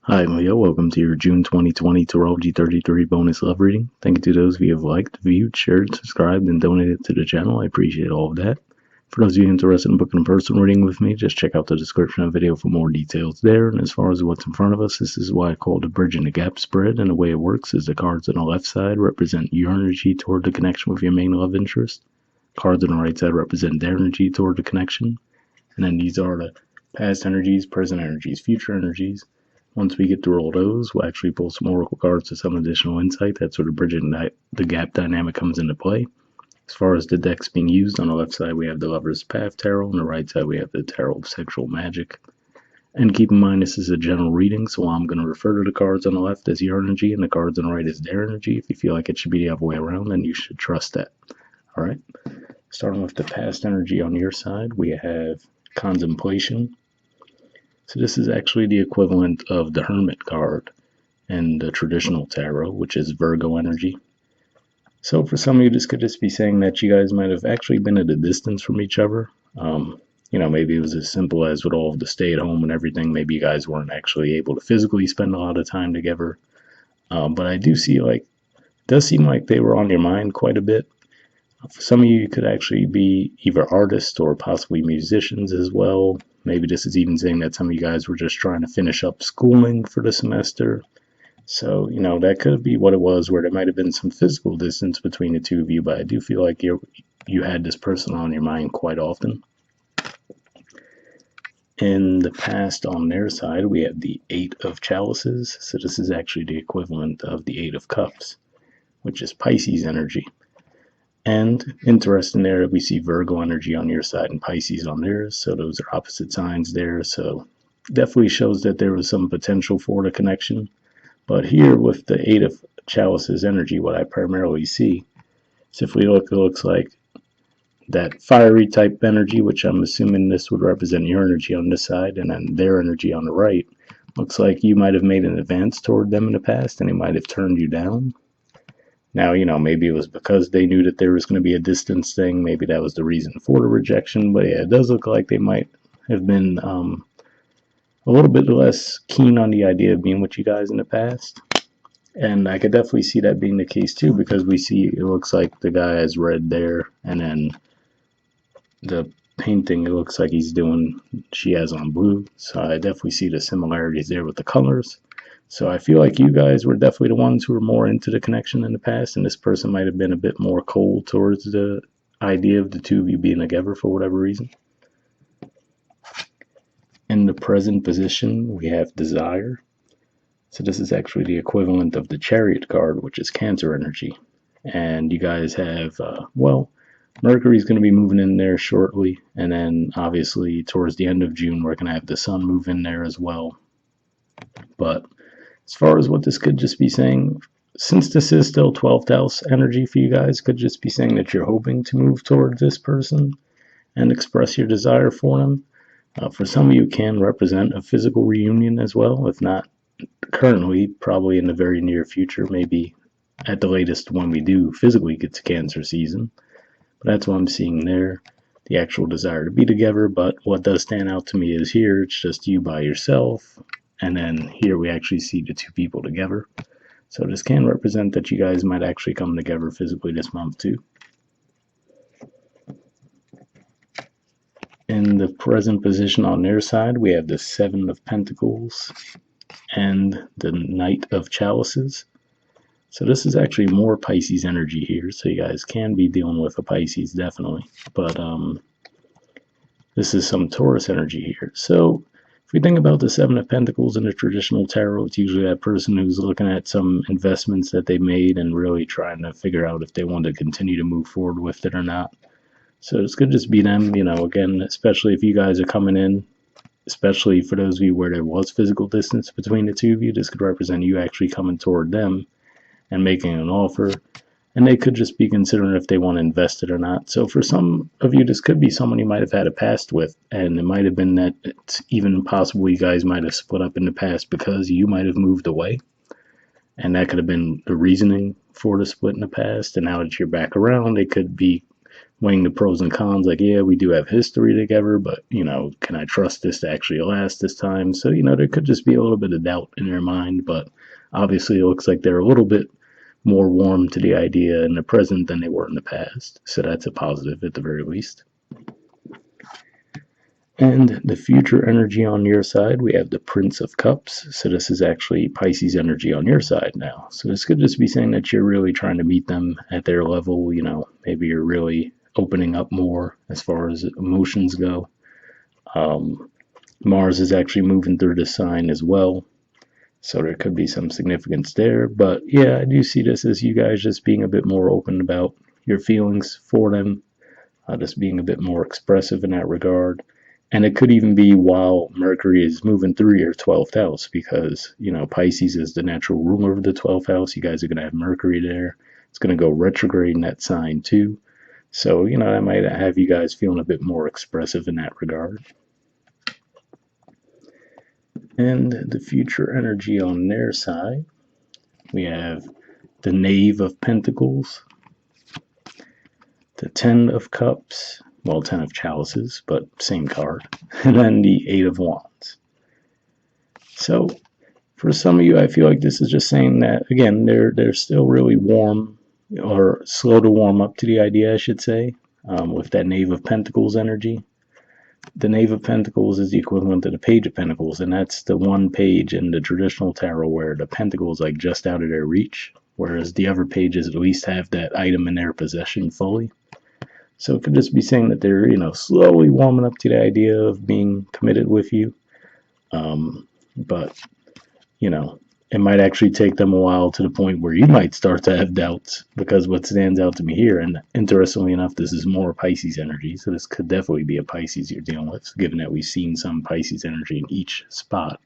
Hi, Leo. Welcome to your June 2020 Astrology 33 bonus love reading. Thank you to those of you who have liked, viewed, shared, subscribed, and donated to the channel. I appreciate all of that. For those of you interested in booking a personal reading with me, just check out the description of the video for more details there. And as far as what's in front of us, this is why I call it a bridge and a gap spread. And the way it works is the cards on the left side represent your energy toward the connection with your main love interest. Cards on the right side represent their energy toward the connection. And then these are the past energies, present energies, future energies. Once we get through all those, we'll actually pull some oracle cards to some additional insight. That's where the bridge and the gap dynamic comes into play. As far as the decks being used, on the left side we have the Lover's Path Tarot, on the right side we have the Tarot of Sexual Magic. And keep in mind this is a general reading, so I'm going to refer to the cards on the left as your energy and the cards on the right as their energy. If you feel like it should be the other way around, then you should trust that. Alright, starting with the past energy on your side, we have Contemplation. So this is actually the equivalent of the Hermit card in the traditional tarot, which is Virgo energy. So for some of you, this could just be saying that you guys might have actually been at a distance from each other. Maybe it was as simple as with all of the stay at home and everything, maybe you guys weren't actually able to physically spend a lot of time together. But I do see it does seem like they were on your mind quite a bit. For some of you, could actually be either artists or possibly musicians as well. Maybe this is even saying that some of you guys were just trying to finish up schooling for the semester. So, that could be what it was, where there might have been some physical distance between the two of you, but I do feel like you had this person on your mind quite often. In the past, on their side, we have the Eight of Chalices. So this is actually the equivalent of the Eight of Cups, which is Pisces energy. And interesting there, we see Virgo energy on your side and Pisces on theirs. So those are opposite signs there. So definitely shows that there was some potential for the connection. But here with the Eight of Chalices energy, what I primarily see is if we look, it looks like that fiery type energy, which I'm assuming this would represent your energy on this side and then their energy on the right. Looks like you might have made an advance toward them in the past and they might have turned you down. Now, maybe it was because they knew that there was going to be a distance thing. Maybe that was the reason for the rejection. But yeah, it does look like they might have been a little bit less keen on the idea of being with you guys in the past. And I could definitely see that being the case too, because we see it looks like the guy has red there, and then the painting, it looks like she has on blue. So I definitely see the similarities there with the colors. So I feel like you guys were definitely the ones who were more into the connection in the past, and this person might have been a bit more cold towards the idea of the two of you being together for whatever reason. In the present position, we have Desire. So this is actually the equivalent of the Chariot card, which is Cancer energy. And you guys have, Mercury's going to be moving in there shortly, and then obviously towards the end of June, we're going to have the Sun move in there as well. But as far as what this could just be saying, since this is still 12th house energy for you guys, could just be saying that you're hoping to move towards this person and express your desire for them. For some of you, can represent a physical reunion as well, if not currently, probably in the very near future, maybe at the latest when we do physically get to Cancer season. But that's what I'm seeing there, the actual desire to be together. But what does stand out to me is here, it's just you by yourself. And then here we actually see the two people together. So this can represent that you guys might actually come together physically this month too. In the present position on their side, we have the Seven of Pentacles and the Knight of Chalices. So this is actually more Pisces energy here. So you guys can be dealing with a Pisces, definitely. But this is some Taurus energy here. So if we think about the Seven of Pentacles in the traditional tarot, it's usually that person who's looking at some investments that they made and really trying to figure out if they want to continue to move forward with it or not. So this could just be them, again, especially if you guys are coming in, especially for those of you where there was physical distance between the two of you, this could represent you actually coming toward them and making an offer. And they could just be considering if they want to invest it or not. So for some of you, this could be someone you might have had a past with, and it might have been that it's even possible you guys might have split up in the past because you might have moved away. And that could have been the reasoning for the split in the past. And now that you're back around, it could be weighing the pros and cons, like, yeah, we do have history together, but, can I trust this to actually last this time? So, there could just be a little bit of doubt in their mind, but obviously it looks like they're a little bit more warm to the idea in the present than they were in the past. So that's a positive at the very least. And the future energy on your side, we have the Prince of Cups. So this is actually Pisces energy on your side now. So this could just be saying that you're really trying to meet them at their level. Maybe you're really opening up more as far as emotions go. Mars is actually moving through the sign as well. So there could be some significance there. But yeah, I do see this as you guys just being a bit more open about your feelings for them, just being a bit more expressive in that regard. And it could even be while Mercury is moving through your 12th house because, Pisces is the natural ruler of the 12th house. You guys are going to have Mercury there. It's going to go retrograde in that sign too. So, that might have you guys feeling a bit more expressive in that regard. And the future energy on their side, we have the Knave of Pentacles, the Ten of Cups, well, Ten of Chalices, but same card, and then the Eight of Wands. So, for some of you, I feel like this is just saying that, again, they're still really warm, or slow to warm up to the idea, I should say, with that Knave of Pentacles energy. The Knave of Pentacles is the equivalent to the Page of Pentacles, and that's the one page in the traditional tarot where the pentacle is like just out of their reach, whereas the other pages at least have that item in their possession fully. So it could just be saying that they're, slowly warming up to the idea of being committed with you. But, it might actually take them a while to the point where you might start to have doubts because what stands out to me here, and interestingly enough, this is more Pisces energy. So this could definitely be a Pisces you're dealing with, given that we've seen some Pisces energy in each spot.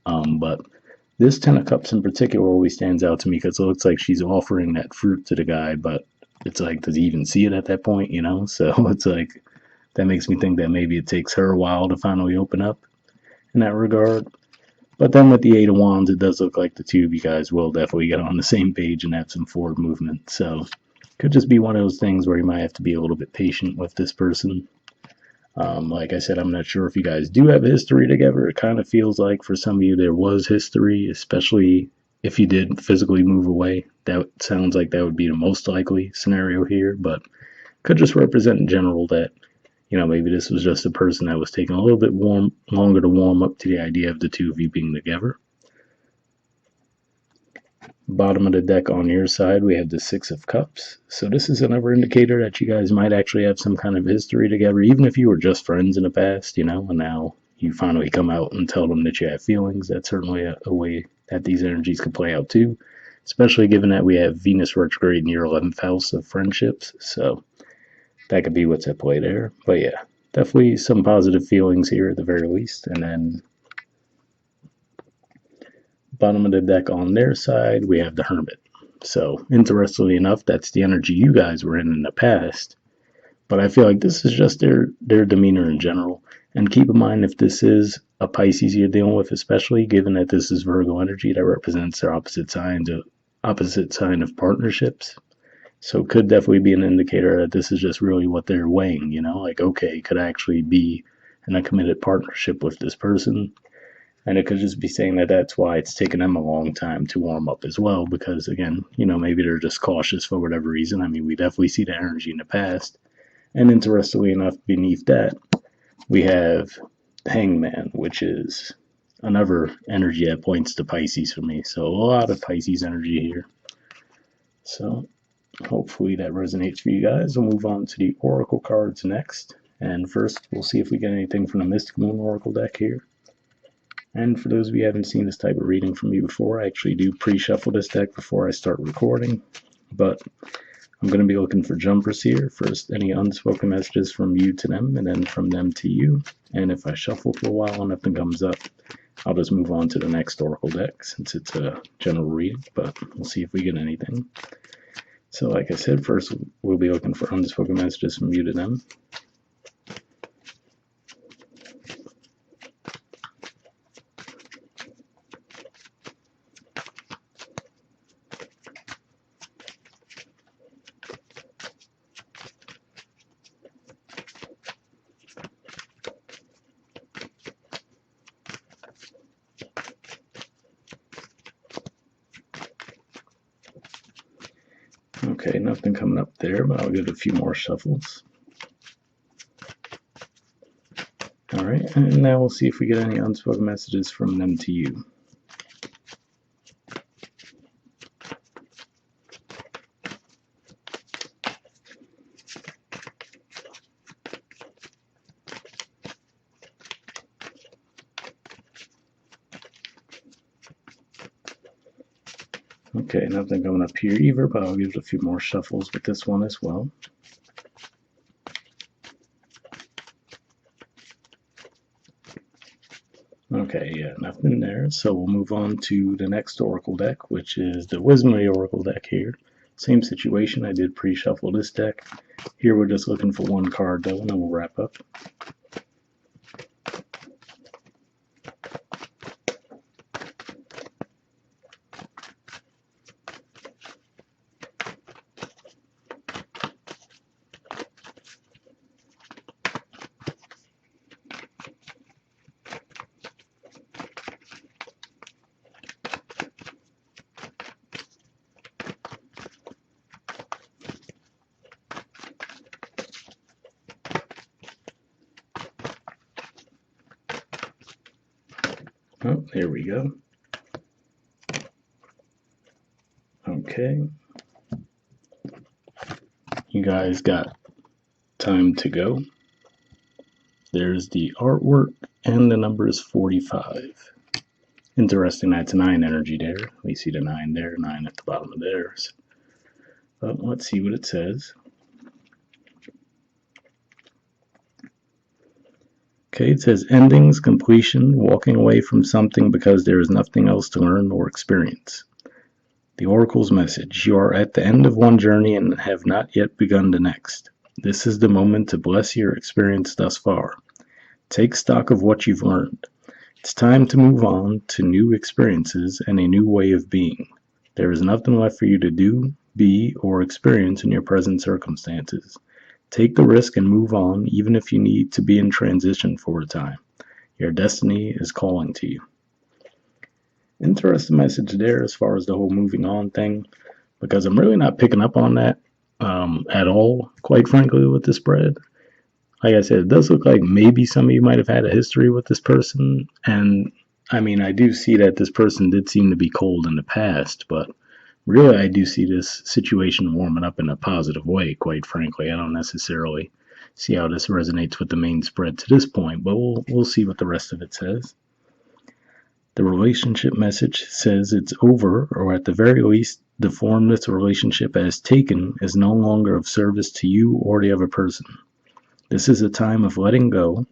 But this Ten of Cups in particular always stands out to me because it looks like she's offering that fruit to the guy, but it's like, does he even see it at that point, So it's like, that makes me think that maybe it takes her a while to finally open up in that regard. But then with the Eight of Wands, it does look like the two of you guys will definitely get on the same page and have some forward movement. So could just be one of those things where you might have to be a little bit patient with this person. Like I said, I'm not sure if you guys do have history together. It kind of feels like for some of you there was history, especially if you did physically move away. That sounds like that would be the most likely scenario here, but could just represent in general that, maybe this was just a person that was taking a little bit longer to warm up to the idea of the two of you being together. Bottom of the deck on your side, we have the Six of Cups. So this is another indicator that you guys might actually have some kind of history together, even if you were just friends in the past, and now you finally come out and tell them that you have feelings. That's certainly a way that these energies could play out too, especially given that we have Venus retrograde in your 11th house of friendships. So that could be what's at play there. But yeah, definitely some positive feelings here at the very least. And then bottom of the deck on their side, we have the Hermit. So interestingly enough, that's the energy you guys were in the past. But I feel like this is just their demeanor in general. And keep in mind, if this is a Pisces you're dealing with, especially given that this is Virgo energy that represents their opposite sign of partnerships. So it could definitely be an indicator that this is just really what they're weighing, like, okay, could I actually be in a committed partnership with this person? And it could just be saying that that's why it's taken them a long time to warm up as well, because again, maybe they're just cautious for whatever reason. I mean, we definitely see the energy in the past. And interestingly enough, beneath that, we have Hangman, which is another energy that points to Pisces for me. So a lot of Pisces energy here. So hopefully that resonates for you guys. We'll move on to the Oracle cards next. And first, we'll see if we get anything from the Mystic Moon Oracle deck here. And for those of you who haven't seen this type of reading from me before, I actually do pre-shuffle this deck before I start recording. But I'm going to be looking for jumpers here. First, any unspoken messages from you to them, and then from them to you. And if I shuffle for a while and nothing comes up, I'll just move on to the next Oracle deck since it's a general reading. But we'll see if we get anything. So like I said, first we'll be looking for unspoken messages from you to them. Okay, nothing coming up there, but I'll give it a few more shuffles. Alright, and now we'll see if we get any unspoken messages from them to you. Okay, nothing coming up here either, but I'll give it a few more shuffles with this one as well. Okay, yeah, nothing there. So we'll move on to the next Oracle deck, which is the Wisdom of the Oracle deck here. Same situation, I did pre-shuffle this deck. Here we're just looking for one card though, and then we'll wrap up. Oh, there we go. Okay. You guys got time to go. There's the artwork, and the number is 45. Interesting, that's 9 energy there. We see the 9 there, 9 at the bottom of theirs. But let's see what it says. Okay, it says endings, completion, walking away from something because there is nothing else to learn or experience. The Oracle's message: you are at the end of one journey and have not yet begun the next. This is the moment to bless your experience thus far. Take stock of what you've learned. It's time to move on to new experiences and a new way of being. There is nothing left for you to do, be, or experience in your present circumstances. Take the risk and move on, even if you need to be in transition for a time. Your destiny is calling to you. Interesting message there as far as the whole moving on thing, because I'm really not picking up on that at all, quite frankly, with this spread. Like I said, it does look like maybe some of you might have had a history with this person, and I mean, I do see that this person did seem to be cold in the past, but really, I do see this situation warming up in a positive way, quite frankly. I don't necessarily see how this resonates with the main spread to this point, but we'll see what the rest of it says. The relationship message says it's over, or at the very least, the form this relationship has taken is no longer of service to you or the other person. This is a time of letting go,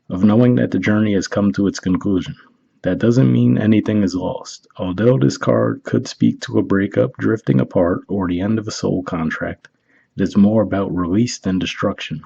of knowing that the journey has come to its conclusion. That doesn't mean anything is lost. Although this card could speak to a breakup, drifting apart, or the end of a soul contract, it is more about release than destruction.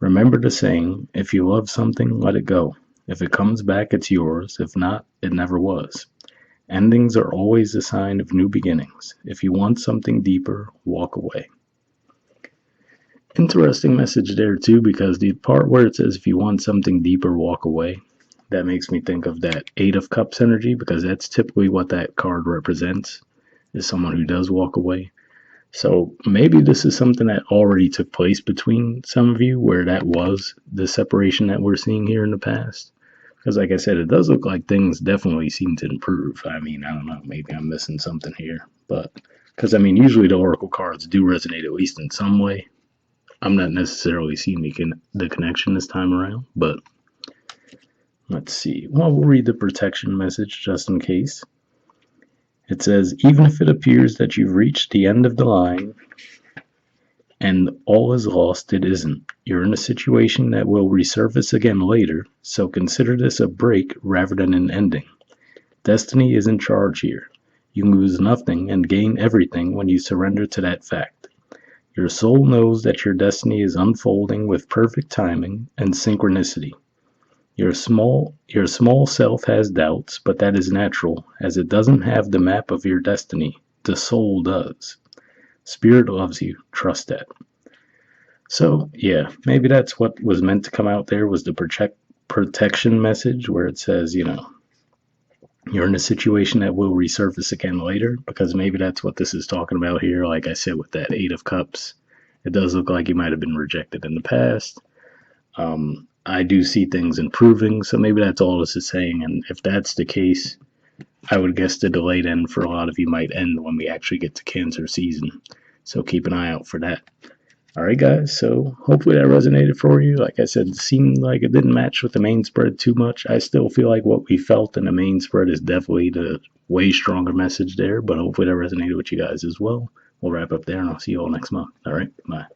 Remember the saying, if you love something, let it go. If it comes back, it's yours. If not, it never was. Endings are always a sign of new beginnings. If you want something deeper, walk away. Interesting message there too, because the part where it says if you want something deeper, walk away, that makes me think of that 8 of Cups energy, because that's typically what that card represents, is someone who does walk away. So maybe this is something that already took place between some of you, where that was the separation that we're seeing here in the past. Because like I said, it does look like things definitely seem to improve. I mean, I don't know, maybe I'm missing something here. But, because I mean, usually the Oracle cards do resonate at least in some way. I'm not necessarily seeing the connection this time around, but let's see. Well, we'll read the protection message just in case. It says, even if it appears that you've reached the end of the line and all is lost, it isn't. You're in a situation that will resurface again later, so consider this a break rather than an ending. Destiny is in charge here. You can lose nothing and gain everything when you surrender to that fact. Your soul knows that your destiny is unfolding with perfect timing and synchronicity. Your small self has doubts, but that is natural, as it doesn't have the map of your destiny. The soul does. Spirit loves you. Trust that. So, yeah, maybe that's what was meant to come out there, was the protection message, where it says, You're in a situation that will resurface again later, because maybe that's what this is talking about here. Like I said, with that Eight of Cups, it does look like you might have been rejected in the past. I do see things improving, so maybe that's all this is saying. And if that's the case, I would guess the delayed end for a lot of you might end when we actually get to Cancer season. So keep an eye out for that. All right, guys. So hopefully that resonated for you. Like I said, it seemed like it didn't match with the main spread too much. I still feel like what we felt in the main spread is definitely the way stronger message there, but hopefully that resonated with you guys as well. We'll wrap up there, and I'll see you all next month. All right, bye.